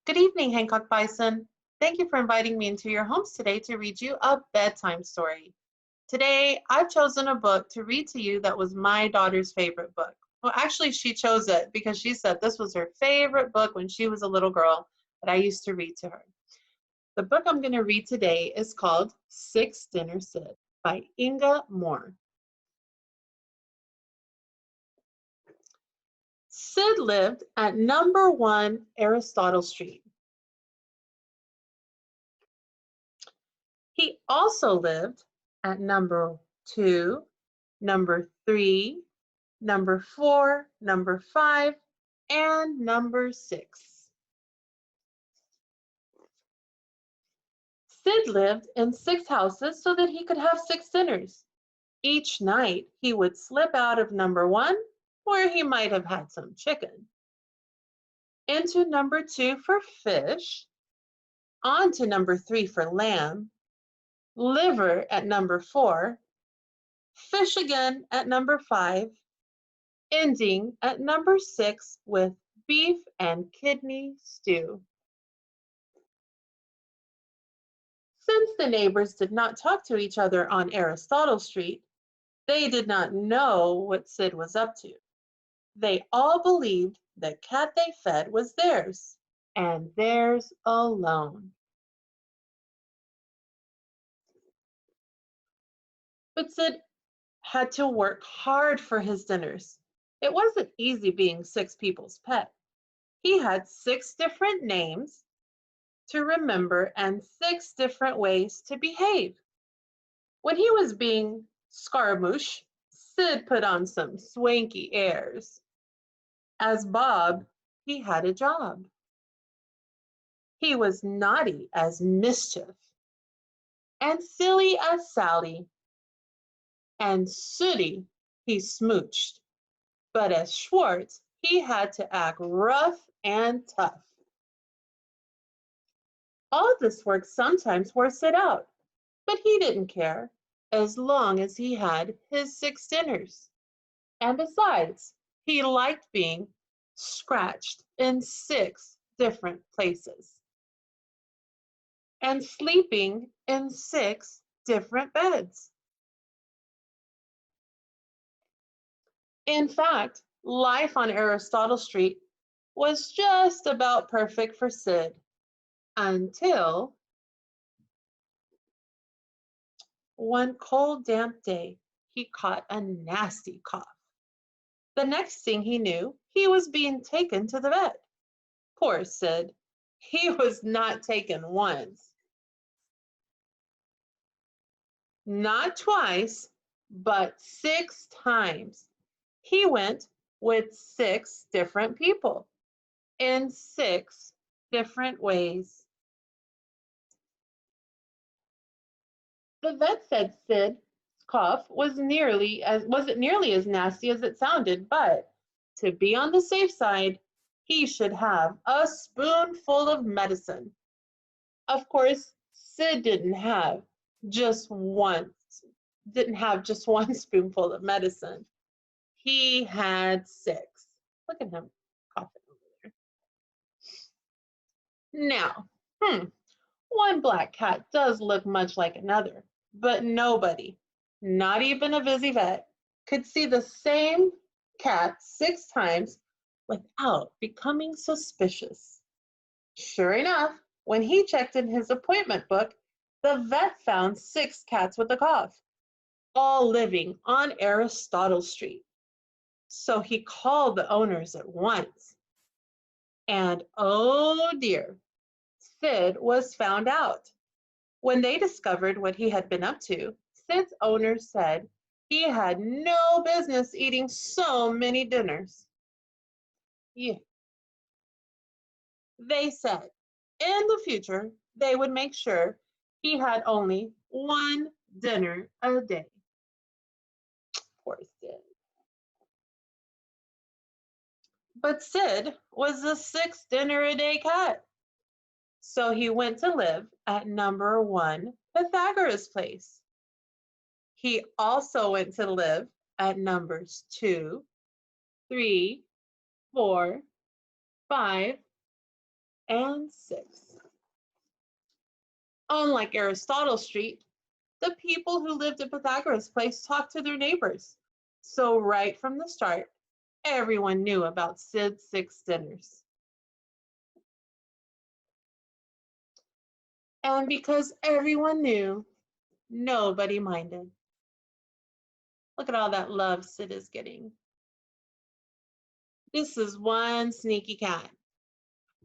Good evening, Hancock Bison. Thank you for inviting me into your homes today to read you a bedtime story. Today, I've chosen a book to read to you that was my daughter's favorite book. Well, actually, she chose it because she said this was her favorite book when she was a little girl that I used to read to her. The book I'm going to read today is called Six Dinner Sid by Inga Moore. Sid lived at number 1 Aristotle Street. He also lived at number 2, number 3, number 4, number 5, and number 6. Sid lived in 6 houses so that he could have 6 dinners. Each night, he would slip out of number 1, where he might have had some chicken, into number 2 for fish, on to number 3 for lamb, liver at number 4, fish again at number 5, ending at number 6 with beef and kidney stew. Since the neighbors did not talk to each other on Aristotle Street, they did not know what Sid was up to. They all believed the cat they fed was theirs, and theirs alone. But Sid had to work hard for his dinners. It wasn't easy being 6 people's pet. He had 6 different names to remember and 6 different ways to behave. When he was being Scaramouche, Sid put on some swanky airs. As Bob, he had a job. He was naughty as Mischief, and silly as Sally, and sooty he smooched. But as Schwartz, he had to act rough and tough. All this work sometimes wore Sid out, but he didn't care as long as he had his 6 dinners. And besides, he liked being scratched in 6 different places and sleeping in 6 different beds. In fact, life on Aristotle Street was just about perfect for Sid until one cold, damp day, he caught a nasty cough. The next thing he knew, he was being taken to the vet. Poor Sid. He was not taken once, not twice, but 6 times. He went with 6 different people in 6 different ways. The vet said Sid's cough wasn't nearly as nasty as it sounded, but to be on the safe side, he should have a spoonful of medicine. Of course, Sid didn't have just one spoonful of medicine. He had 6. Look at him coughing over there. Now, one black cat does look much like another, but nobody, not even a busy vet, could see the same cat 6 times without becoming suspicious. Sure enough, when he checked in his appointment book, the vet found 6 cats with a cough, all living on Aristotle Street. So he called the owners at once. And oh dear, Sid was found out. When they discovered what he had been up to, Sid's owners said he had no business eating so many dinners. Yeah. They said in the future they would make sure he had only 1 dinner a day. Poor Sid. But Sid was the 6th dinner a day cat. So he went to live at number 1 Pythagoras Place. He also went to live at numbers 2, 3, 4, 5, and 6. Unlike Aristotle Street, the people who lived at Pythagoras Place talked to their neighbors. So right from the start, everyone knew about Sid's 6 dinners. And because everyone knew, nobody minded. Look at all that love Sid is getting. This is one sneaky cat.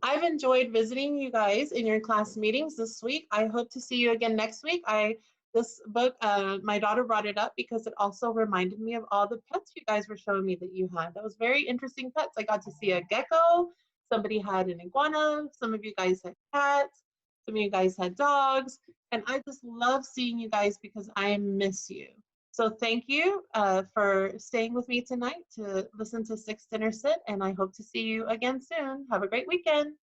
I've enjoyed visiting you guys in your class meetings this week. I hope to see you again next week. This book, my daughter brought it up because it also reminded me of all the pets you guys were showing me that you had. That was very interesting pets. I got to see a gecko. Somebody had an iguana. Some of you guys had cats. Some of you guys had dogs. And I just love seeing you guys because I miss you. So thank you for staying with me tonight to listen to Six Dinner Sit, and I hope to see you again soon. Have a great weekend.